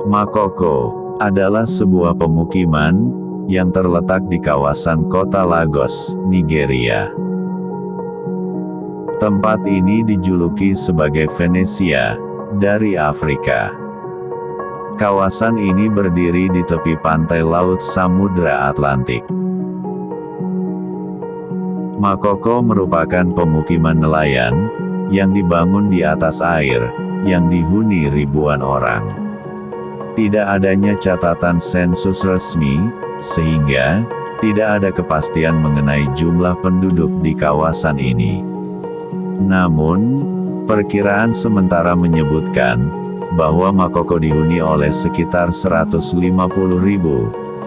Makoko adalah sebuah pemukiman yang terletak di kawasan kota Lagos, Nigeria. Tempat ini dijuluki sebagai Venesia dari Afrika. Kawasan ini berdiri di tepi pantai laut Samudra Atlantik. Makoko merupakan pemukiman nelayan yang dibangun di atas air, yang dihuni ribuan orang. Tidak adanya catatan sensus resmi, sehingga tidak ada kepastian mengenai jumlah penduduk di kawasan ini. Namun, perkiraan sementara menyebutkan bahwa Makoko dihuni oleh sekitar 150.000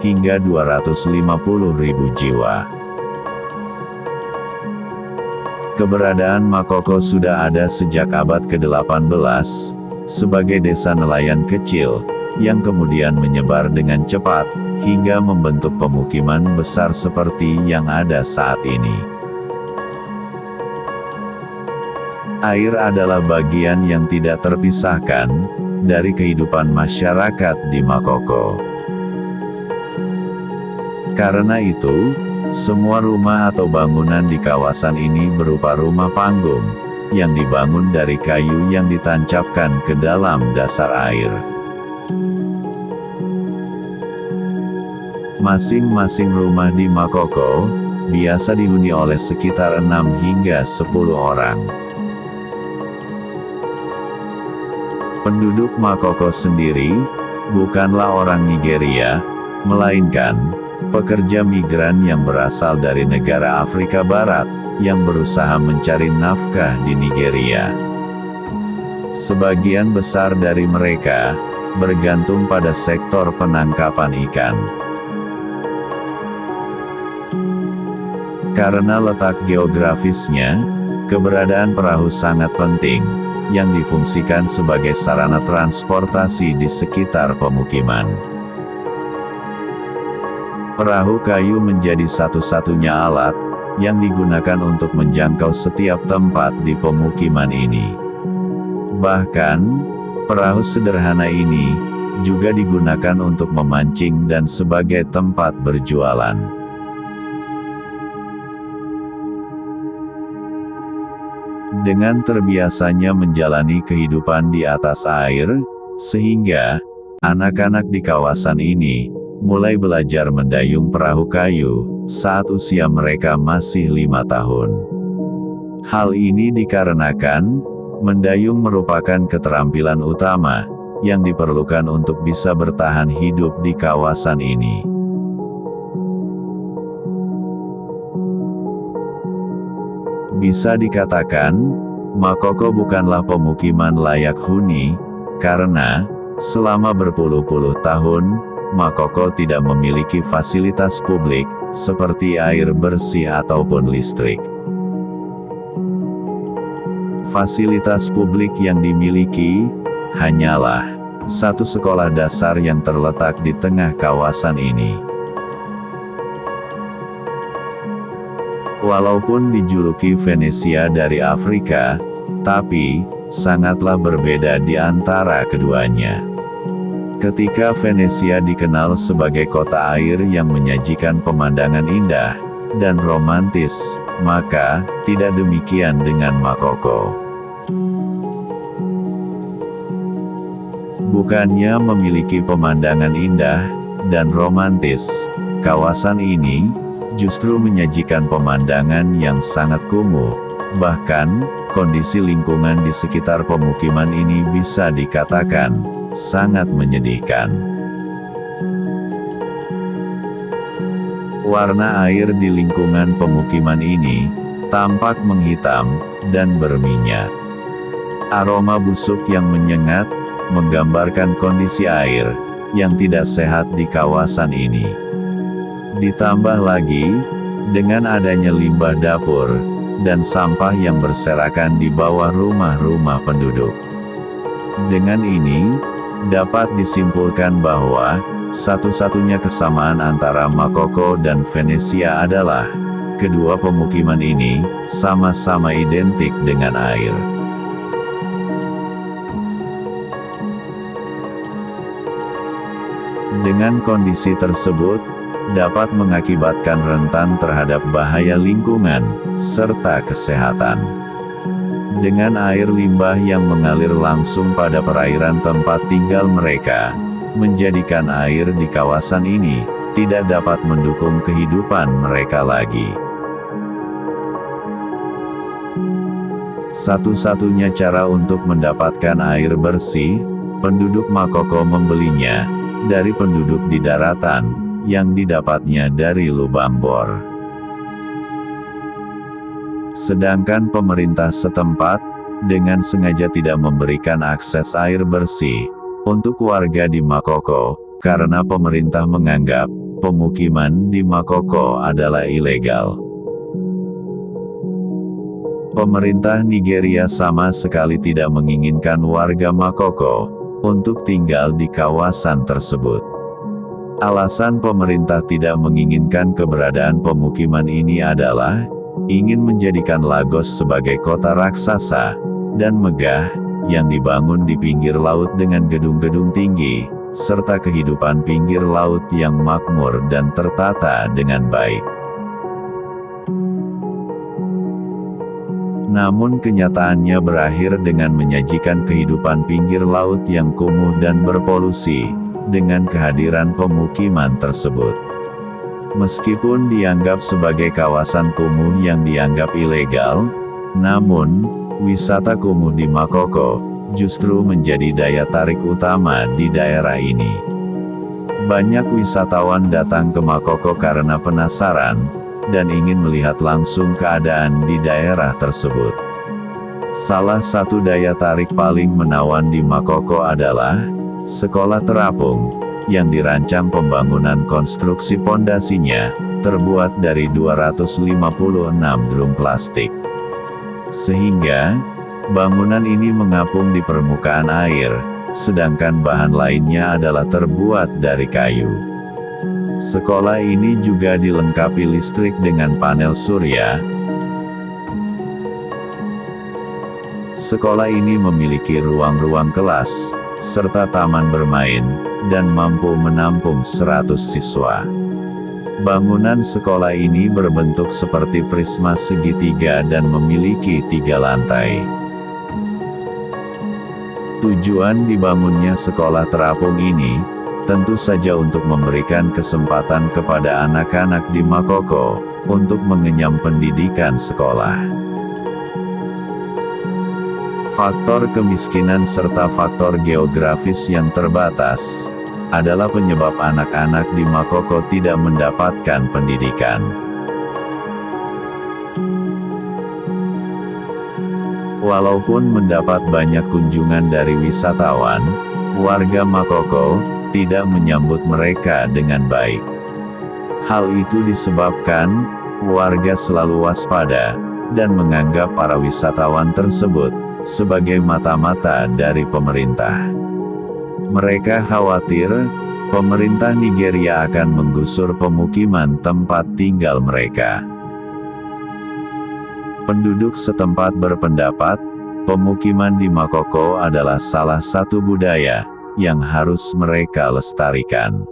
hingga 250.000 jiwa. Keberadaan Makoko sudah ada sejak abad ke-18, sebagai desa nelayan kecil, yang kemudian menyebar dengan cepat, hingga membentuk pemukiman besar seperti yang ada saat ini. Air adalah bagian yang tidak terpisahkan dari kehidupan masyarakat di Makoko. Karena itu, semua rumah atau bangunan di kawasan ini berupa rumah panggung, yang dibangun dari kayu yang ditancapkan ke dalam dasar air. Masing-masing rumah di Makoko biasa dihuni oleh sekitar 6 hingga 10 orang. Penduduk Makoko sendiri bukanlah orang Nigeria, melainkan pekerja migran yang berasal dari negara Afrika Barat, yang berusaha mencari nafkah di Nigeria. Sebagian besar dari mereka bergantung pada sektor penangkapan ikan. Karena letak geografisnya, keberadaan perahu sangat penting, yang difungsikan sebagai sarana transportasi di sekitar pemukiman. Perahu kayu menjadi satu-satunya alat yang digunakan untuk menjangkau setiap tempat di pemukiman ini. Bahkan, perahu sederhana ini juga digunakan untuk memancing dan sebagai tempat berjualan. Dengan terbiasanya menjalani kehidupan di atas air, sehingga anak-anak di kawasan ini mulai belajar mendayung perahu kayu saat usia mereka masih 5 tahun. Hal ini dikarenakan mendayung merupakan keterampilan utama yang diperlukan untuk bisa bertahan hidup di kawasan ini. Bisa dikatakan, Makoko bukanlah pemukiman layak huni, karena selama berpuluh-puluh tahun, Makoko tidak memiliki fasilitas publik, seperti air bersih ataupun listrik. Fasilitas publik yang dimiliki hanyalah satu sekolah dasar yang terletak di tengah kawasan ini. Walaupun dijuluki Venesia dari Afrika, tapi sangatlah berbeda di antara keduanya. Ketika Venesia dikenal sebagai kota air yang menyajikan pemandangan indah dan romantis, maka tidak demikian dengan Makoko. Bukannya memiliki pemandangan indah dan romantis, kawasan ini justru menyajikan pemandangan yang sangat kumuh. Bahkan, kondisi lingkungan di sekitar pemukiman ini bisa dikatakan sangat menyedihkan. Warna air di lingkungan pemukiman ini tampak menghitam dan berminyak. Aroma busuk yang menyengat menggambarkan kondisi air yang tidak sehat di kawasan ini. Ditambah lagi, dengan adanya limbah dapur dan sampah yang berserakan di bawah rumah-rumah penduduk. Dengan ini, dapat disimpulkan bahwa satu-satunya kesamaan antara Makoko dan Venesia adalah kedua pemukiman ini sama-sama identik dengan air. Dengan kondisi tersebut, dapat mengakibatkan rentan terhadap bahaya lingkungan, serta kesehatan. Dengan air limbah yang mengalir langsung pada perairan tempat tinggal mereka, menjadikan air di kawasan ini tidak dapat mendukung kehidupan mereka lagi. Satu-satunya cara untuk mendapatkan air bersih, penduduk Makoko membelinya dari penduduk di daratan, yang didapatnya dari lubang bor. Sedangkan pemerintah setempat, dengan sengaja tidak memberikan akses air bersih untuk warga di Makoko, karena pemerintah menganggap pemukiman di Makoko adalah ilegal. Pemerintah Nigeria sama sekali tidak menginginkan warga Makoko untuk tinggal di kawasan tersebut. Alasan pemerintah tidak menginginkan keberadaan pemukiman ini adalah ingin menjadikan Lagos sebagai kota raksasa dan megah yang dibangun di pinggir laut dengan gedung-gedung tinggi, serta kehidupan pinggir laut yang makmur dan tertata dengan baik. Namun kenyataannya berakhir dengan menyajikan kehidupan pinggir laut yang kumuh dan berpolusi, dengan kehadiran pemukiman tersebut. Meskipun dianggap sebagai kawasan kumuh yang dianggap ilegal, namun, wisata kumuh di Makoko justru menjadi daya tarik utama di daerah ini. Banyak wisatawan datang ke Makoko karena penasaran, dan ingin melihat langsung keadaan di daerah tersebut. Salah satu daya tarik paling menawan di Makoko adalah sekolah terapung, yang dirancang pembangunan konstruksi pondasinya, terbuat dari 256 drum plastik. Sehingga, bangunan ini mengapung di permukaan air, sedangkan bahan lainnya adalah terbuat dari kayu. Sekolah ini juga dilengkapi listrik dengan panel surya. Sekolah ini memiliki ruang-ruang kelas, serta taman bermain, dan mampu menampung 100 siswa. Bangunan sekolah ini berbentuk seperti prisma segitiga dan memiliki 3 lantai. Tujuan dibangunnya sekolah terapung ini, tentu saja untuk memberikan kesempatan kepada anak-anak di Makoko, untuk mengenyam pendidikan sekolah. Faktor kemiskinan serta faktor geografis yang terbatas, adalah penyebab anak-anak di Makoko tidak mendapatkan pendidikan. Walaupun mendapat banyak kunjungan dari wisatawan, warga Makoko tidak menyambut mereka dengan baik. Hal itu disebabkan warga selalu waspada dan menganggap para wisatawan tersebut sebagai mata-mata dari pemerintah. Mereka khawatir pemerintah Nigeria akan menggusur pemukiman tempat tinggal mereka. Penduduk setempat berpendapat pemukiman di Makoko adalah salah satu budaya yang harus mereka lestarikan.